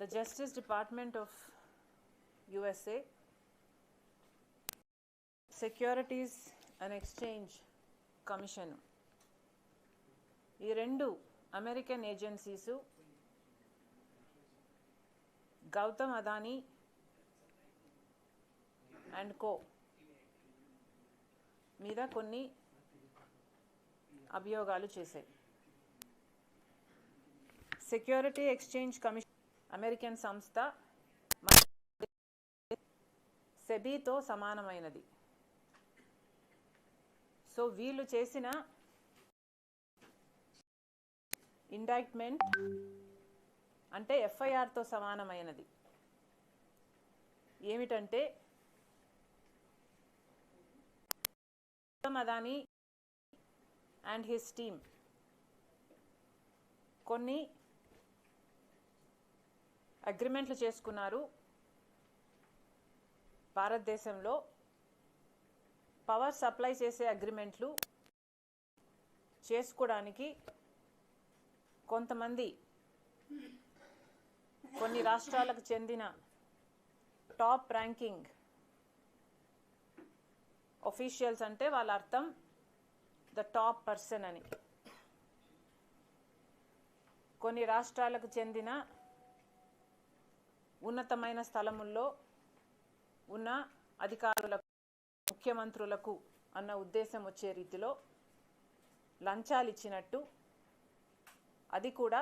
the Justice Department of USA, Securities and Exchange Commission, ఈ రెండు American agencies Gautam Adani and co మీద కొన్ని అభియోగాలు చేశాయి. సెక్యూరిటీ ఎక్స్చేంజ్ కమిషన్ అమెరికన్ సంస్థ సెబీతో సమానమైనది. సో వీళ్ళు చేసిన ఇండైట్మెంట్ అంటే ఎఫ్ఐఆర్తో సమానమైనది. ఏమిటంటే Gautam Adani and his team కొన్ని అగ్రిమెంట్లు చేసుకున్నారు. భారతదేశంలో పవర్ సప్లై చేసే అగ్రిమెంట్లు చేసుకోవడానికి కొంతమంది కొన్ని రాష్ట్రాలకు చెందిన టాప్ ర్యాంకింగ్ ఆఫీషియల్స్, అంటే వాళ్ళ అర్థం ద టాప్ పర్సన్ అని, కొన్ని రాష్ట్రాలకు చెందిన ఉన్నతమైన స్థలముల్లో ఉన్న అధికారులకు, ముఖ్యమంత్రులకు అన్న ఉద్దేశం వచ్చే రీతిలో లంచాలు ఇచ్చినట్టు, అది కూడా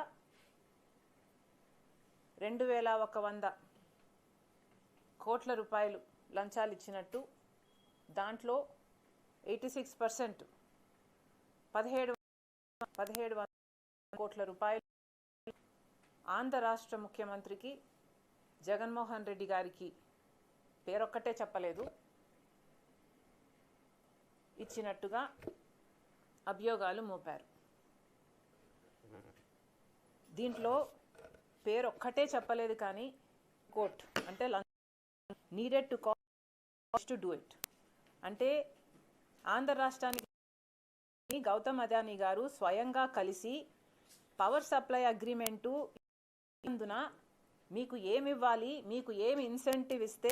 2100 కోట్ల రూపాయలు లంచాలు ఇచ్చినట్టు, దాంట్లో 86% 1700 కోట్ల రూపాయలు ఆంధ్ర రాష్ట్ర ముఖ్యమంత్రికి జగన్మోహన్ రెడ్డి గారికి పేరొక్కటే చెప్పలేదు ఇచ్చినట్టుగా అభియోగాలు మోపారు. దీంట్లో పేరొక్కటే చెప్పలేదు కానీ కోర్ట్ అంటే needed to cost to do it, అంటే ఆంధ్ర రాష్ట్రానికి గౌతమ్ అదానీ గారు స్వయంగా కలిసి పవర్ సప్లై అగ్రిమెంటు అందున మీకు ఏమి ఇవ్వాలి, మీకు ఏమి ఇన్సెంటివ్ ఇస్తే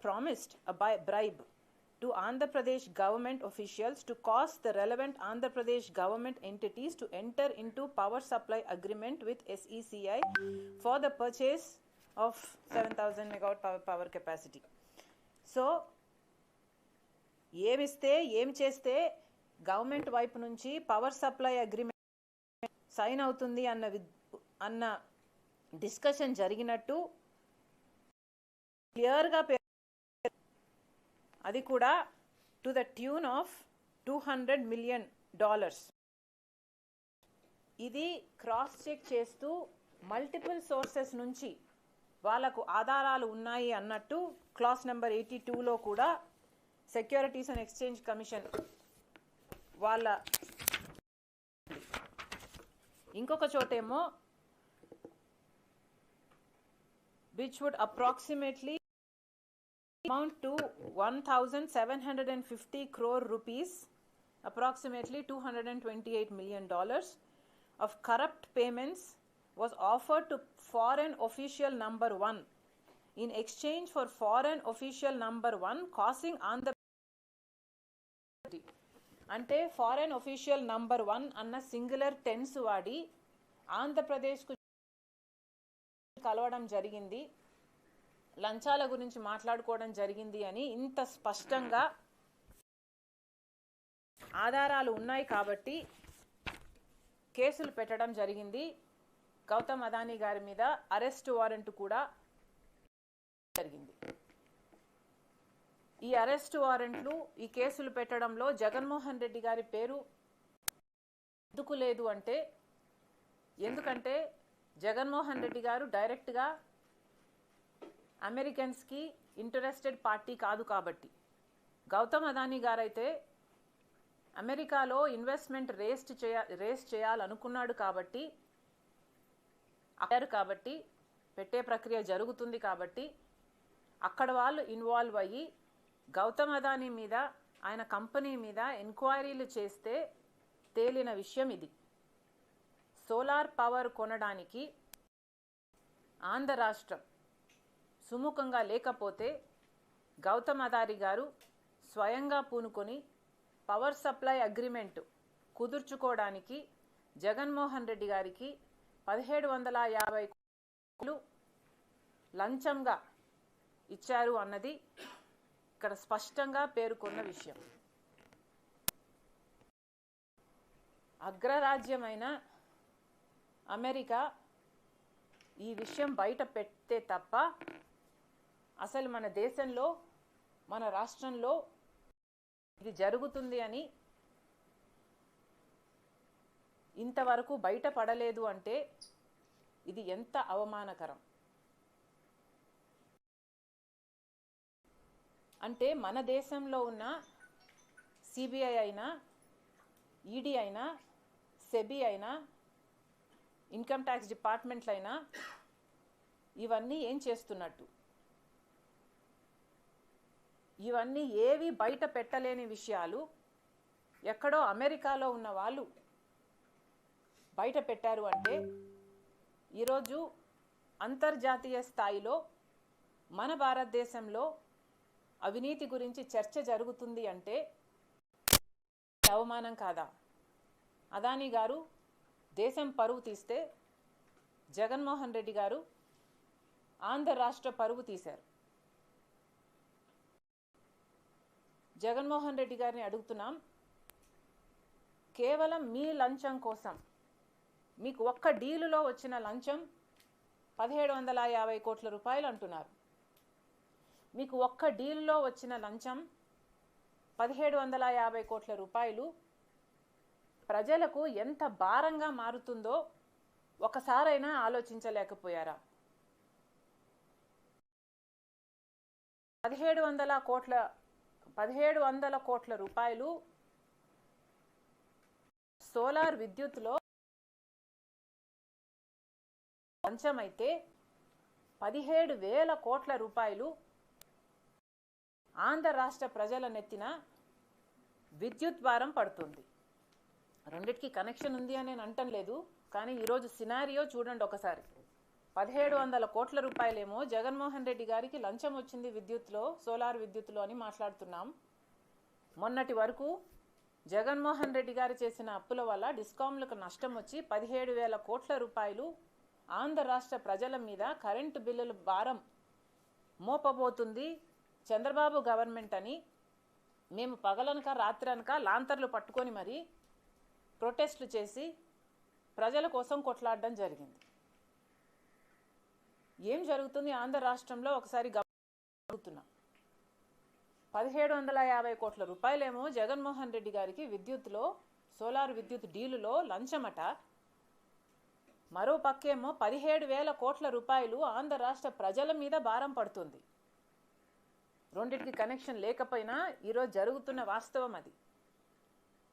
promised a bribe to Andhra Pradesh government officials to cause the relevant Andhra Pradesh government entities to enter into power supply agreement with SECI for the purchase of 7,000 megawatt power capacity. So ఏమిస్తే ఏం చేస్తే government వైపు నుంచి power supply agreement sign అవుతుంది అన్న discussion జరిగినట్టు క్లియర్గా, అది కూడా to the tune of $200 million. ఇది క్రాస్ చెక్ చేస్తూ మల్టిపుల్ సోర్సెస్ నుంచి వాళ్ళకు ఆధారాలు ఉన్నాయి అన్నట్టు క్లాస్ నెంబర్ 82లో కూడా సెక్యూరిటీస్ అండ్ ఎక్స్చేంజ్ కమిషన్ వాళ్ళ ఇంకొక చోటేమో which would approximately amount to 1,750 crore rupees, approximately $228 million of corrupt payments was offered to foreign official number 1 in exchange for foreign official number 1 causing Andhra అంటే foreign official number 1 అన్న singular tense వాడి ఆంధ్రప్రదేశ్కు కలవడం జరిగింది, లంచాల గురించి మాట్లాడుకోవడం జరిగింది అని ఇంత స్పష్టంగా ఆధారాలు ఉన్నాయి కాబట్టి కేసులు పెట్టడం జరిగింది. గౌతమ్ అదానీ గారి మీద అరెస్ట్ వారెంట్ కూడా జరిగింది. ఈ అరెస్ట్ వారెంట్లు, ఈ కేసులు పెట్టడంలో జగన్మోహన్ రెడ్డి గారి పేరు ఎందుకు లేదు అంటే, ఎందుకంటే జగన్మోహన్ రెడ్డి గారు డైరెక్ట్గా అమెరికన్స్కి ఇంట్రెస్టెడ్ పార్టీ కాదు కాబట్టి. గౌతమ్ అదానీ గారైతే అమెరికాలో ఇన్వెస్ట్మెంట్ రేస్ చేయాలనుకున్నాడు కాబట్టి పెట్టే ప్రక్రియ జరుగుతుంది కాబట్టి అక్కడ వాళ్ళు ఇన్వాల్వ్ అయ్యి గౌతమ్ అదానీ మీద ఆయన కంపెనీ మీద ఎంక్వైరీలు చేస్తే తేలిన విషయం ఇది. సోలార్ పవర్ కొనడానికి ఆంధ్ర రాష్ట్రం సుముఖంగా లేకపోతే గౌతమ్ అదానీ గారు స్వయంగా పూనుకొని పవర్ సప్లై అగ్రిమెంటు కుదుర్చుకోవడానికి జగన్మోహన్ రెడ్డి గారికి 1750 కోట్లు లంచంగా ఇచ్చారు అన్నది ఇక్కడ స్పష్టంగా పేర్కొన్న విషయం. అగ్రరాజ్యమైన అమెరికా ఈ విషయం బయట పెడితే తప్ప అసలు మన దేశంలో మన రాష్ట్రంలో ఇది జరుగుతుంది అని ఇంతవరకు బయటపడలేదు అంటే ఇది ఎంత అవమానకరం. అంటే మన దేశంలో ఉన్న సిబిఐ అయినా, ఈడీ అయినా, సెబీ అయినా, ఇన్కమ్ ట్యాక్స్ డిపార్ట్మెంట్లు అయినా ఇవన్నీ ఏం చేస్తున్నట్టు? ఇవన్నీ ఏవి బయట పెట్టలేని విషయాలు ఎక్కడో అమెరికాలో ఉన్న వాళ్ళు బయట పెట్టారు అంటే ఈరోజు అంతర్జాతీయ స్థాయిలో మన భారతదేశంలో అవినీతి గురించి చర్చ జరుగుతుంది అంటే అవమానం కాదా? అదానీ గారు దేశం పరువు తీస్తే జగన్మోహన్ రెడ్డి గారు ఆంధ్ర రాష్ట్ర పరువు తీశారు. జగన్మోహన్ రెడ్డి గారిని అడుగుతున్నాం, కేవలం మీ లంచం కోసం మీకు ఒక్క డీలులో వచ్చిన లంచం 1750 కోట్ల రూపాయలు అంటున్నారు. మీకు ఒక్క డీల్లో వచ్చిన లంచం 1750 కోట్ల రూపాయలు ప్రజలకు ఎంత భారంగా మారుతుందో ఒకసారైనా ఆలోచించలేకపోయారా? 1700 కోట్ల రూపాయలు సోలార్ విద్యుత్లో లంచమైతే 17,000 కోట్ల రూపాయలు ఆంధ్ర రాష్ట్ర ప్రజల నెత్తిన విద్యుత్ భారం పడుతుంది. రెండిటికి కనెక్షన్ ఉంది అని నేను అంటం లేదు, కానీ ఈరోజు సినారియో చూడండి ఒకసారి. 1700 కోట్ల రూపాయలేమో జగన్మోహన్ రెడ్డి గారికి లంచం వచ్చింది విద్యుత్లో, సోలార్ విద్యుత్లో అని మాట్లాడుతున్నాం. మొన్నటి వరకు జగన్మోహన్ రెడ్డి గారు చేసిన అప్పుల వల్ల డిస్కామ్లకు నష్టం వచ్చి 17,000 కోట్ల రూపాయలు ఆంధ్ర రాష్ట్ర ప్రజల మీద కరెంటు బిల్లుల భారం మోపబోతుంది చంద్రబాబు గవర్నమెంట్ అని మేము పగలనక రాత్రనక లాంతర్లు పట్టుకొని మరి ప్రొటెస్టులు చేసి ప్రజల కోసం కొట్లాడడం జరిగింది. ఏం జరుగుతుంది ఆంధ్ర రాష్ట్రంలో ఒకసారి గమనిస్తున్నాం. 1750 కోట్ల రూపాయలేమో జగన్మోహన్ రెడ్డి గారికి విద్యుత్లో, సోలార్ విద్యుత్ డీలులో లంచమట. మరో పక్కేమో 17,000 కోట్ల రూపాయలు ఆంధ్ర రాష్ట్ర ప్రజల మీద భారం పడుతుంది. రెండింటికి కనెక్షన్ లేకపోయినా ఈరోజు జరుగుతున్న వాస్తవం అది.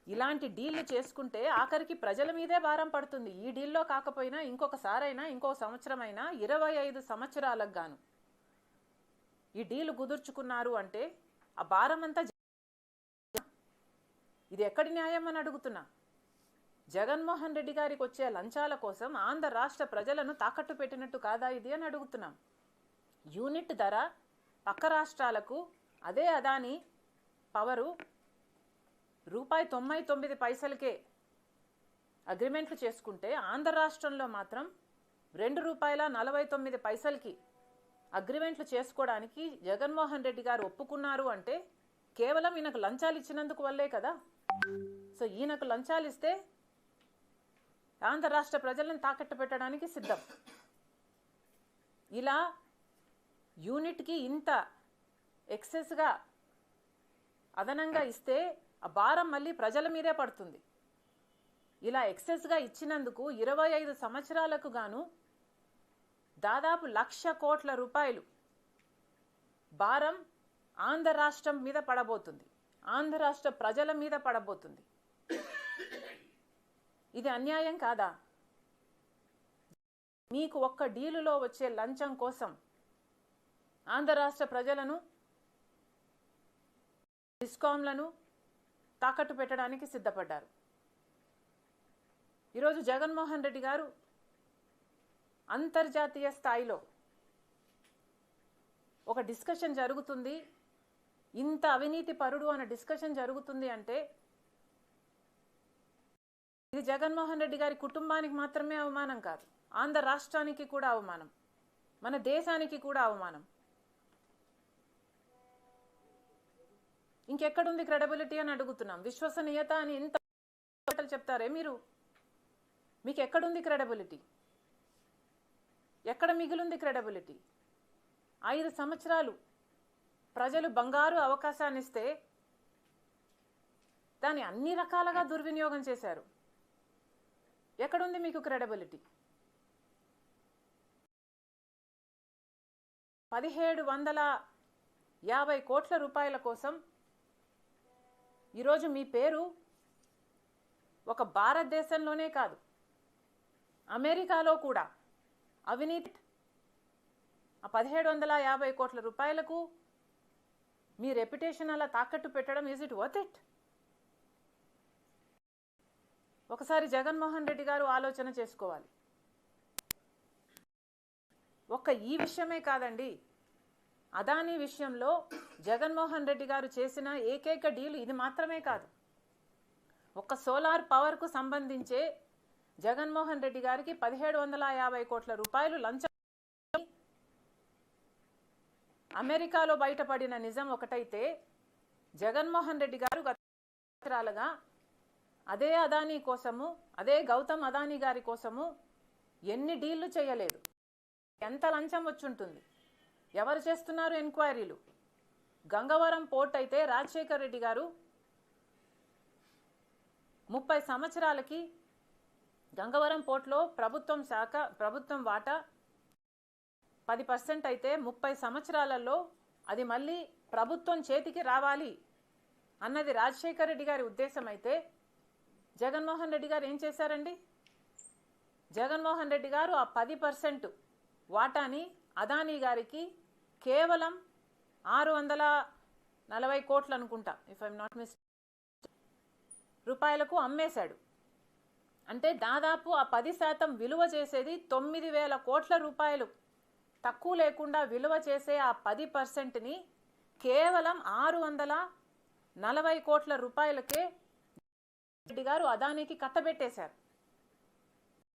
ఇలాంటి డీళ్లు చేసుకుంటే ఆఖరికి ప్రజల మీదే భారం పడుతుంది. ఈ డీల్లో కాకపోయినా ఇంకొకసారైనా, ఇంకో సంవత్సరమైనా 25 సంవత్సరాలకు గాను ఈ డీలు కుదుర్చుకున్నారు అంటే ఆ భారం అంతా ఇది ఎక్కడి న్యాయం అని అడుగుతున్నా. జగన్మోహన్ రెడ్డి గారికి వచ్చే లంచాల కోసం ఆంధ్ర రాష్ట్ర ప్రజలను తాకట్టు పెట్టినట్టు కాదా ఇది అని అడుగుతున్నాం. యూనిట్ ధర పక్క రాష్ట్రాలకు అదే అదానీ పవరు ₹99 అగ్రిమెంట్లు చేసుకుంటే ఆంధ్ర రాష్ట్రంలో మాత్రం ₹2.49 అగ్రిమెంట్లు చేసుకోవడానికి జగన్మోహన్ రెడ్డి గారు ఒప్పుకున్నారు అంటే కేవలం ఈయనకు లంచాలు ఇచ్చినందుకు వల్లే కదా. సో ఈయనకు లంచాలు ఇస్తే ఆంధ్ర రాష్ట్ర ప్రజలను తాకట్టు పెట్టడానికి సిద్ధం. ఇలా యూనిట్కి ఇంత ఎక్సెస్గా అదనంగా ఇస్తే ఆ భారం మళ్ళీ ప్రజల మీదే పడుతుంది. ఇలా ఎక్సెస్గా ఇచ్చినందుకు 25 సంవత్సరాలకు గాను దాదాపు 1,00,000 కోట్ల రూపాయలు భారం ఆంధ్ర రాష్ట్రం మీద పడబోతుంది, ఆంధ్ర రాష్ట్ర ప్రజల మీద పడబోతుంది. ఇది అన్యాయం కాదా? మీకు ఒక్క డీలులో వచ్చే లంచం కోసం ఆంధ్ర రాష్ట్ర ప్రజలను, డిస్కాంలను తాకట్టు పెట్టడానికి సిద్ధపడ్డారు. ఈరోజు జగన్మోహన్ రెడ్డి గారు అంతర్జాతీయ స్థాయిలో ఒక డిస్కషన్ జరుగుతుంది, ఇంత అవినీతి పరుడు అనే డిస్కషన్ జరుగుతుంది అంటే ఇది జగన్మోహన్ రెడ్డి గారి కుటుంబానికి మాత్రమే అవమానం కాదు, ఆంధ్ర రాష్ట్రానికి కూడా అవమానం, మన దేశానికి కూడా అవమానం. ఇంకెక్కడుంది క్రెడిబిలిటీ అని అడుగుతున్నాం. విశ్వసనీయత అని ఇంత చెప్తారే మీరు, మీకు ఎక్కడుంది క్రెడిబిలిటీ? ఎక్కడ మిగిలింది క్రెడిబిలిటీ? 5 సంవత్సరాలు ప్రజలు బంగారు అవకాశాన్ని ఇస్తే దాన్ని అన్ని రకాలుగా దుర్వినియోగం చేశారు. ఎక్కడుంది మీకు క్రెడిబిలిటీ? 1750 కోట్ల రూపాయల కోసం ఈరోజు మీ పేరు ఒక భారతదేశంలోనే కాదు, అమెరికాలో కూడా అవినీతి. ఆ 1750 కోట్ల రూపాయలకు మీ రెప్యుటేషన్ అలా తాకట్టు పెట్టడం, ఈజ్ ఇట్ వర్త్ ఇట్? ఒకసారి జగన్మోహన్ రెడ్డి గారు ఆలోచన చేసుకోవాలి. ఒక్క ఈ విషయమే కాదండి, అదానీ విషయంలో జగన్మోహన్ రెడ్డి గారు చేసిన ఏకైక డీల్ ఇది మాత్రమే కాదు. ఒక్క సోలార్ పవర్కు సంబంధించే జగన్మోహన్ రెడ్డి గారికి 1750 కోట్ల రూపాయలు లంచం. అమెరికాలో బయటపడిన నిజం ఒకటైతే, జగన్మోహన్ రెడ్డి గారు గత సంవత్సరాలుగా అదే అదానీ కోసము, అదే గౌతమ్ అదానీ గారి కోసము ఎన్ని డీళ్లు చేయలేదు? ఎంత లంచం వచ్చుంటుంది? ఎవరు చేస్తున్నారు ఎంక్వైరీలు? గంగవరం పోర్ట్ అయితే రాజశేఖర్ రెడ్డి గారు 30 సంవత్సరాలకి గంగవరం పోర్ట్లో ప్రభుత్వం వాటా 10% అయితే 30 సంవత్సరాలలో అది మళ్ళీ ప్రభుత్వం చేతికి రావాలి అన్నది రాజశేఖర్ రెడ్డి గారి ఉద్దేశం అయితే, జగన్మోహన్ రెడ్డి గారు ఏం చేశారండి? జగన్మోహన్ రెడ్డి గారు ఆ 10% వాటాని అదానీ గారికి కేవలం 640 కోట్లు అనుకుంటా, ఇఫ్ ఐఎమ్ నాట్ మిస్టేక్, రూపాయలకు అమ్మేశాడు. అంటే దాదాపు ఆ 10% విలువ చేసేది 9000 కోట్ల రూపాయలు. తక్కువ లేకుండా విలువ చేసే ఆ 10%ని కేవలం 640 కోట్ల రూపాయలకే రెడ్డి గారు అదానీకి కట్టబెట్టేశారు.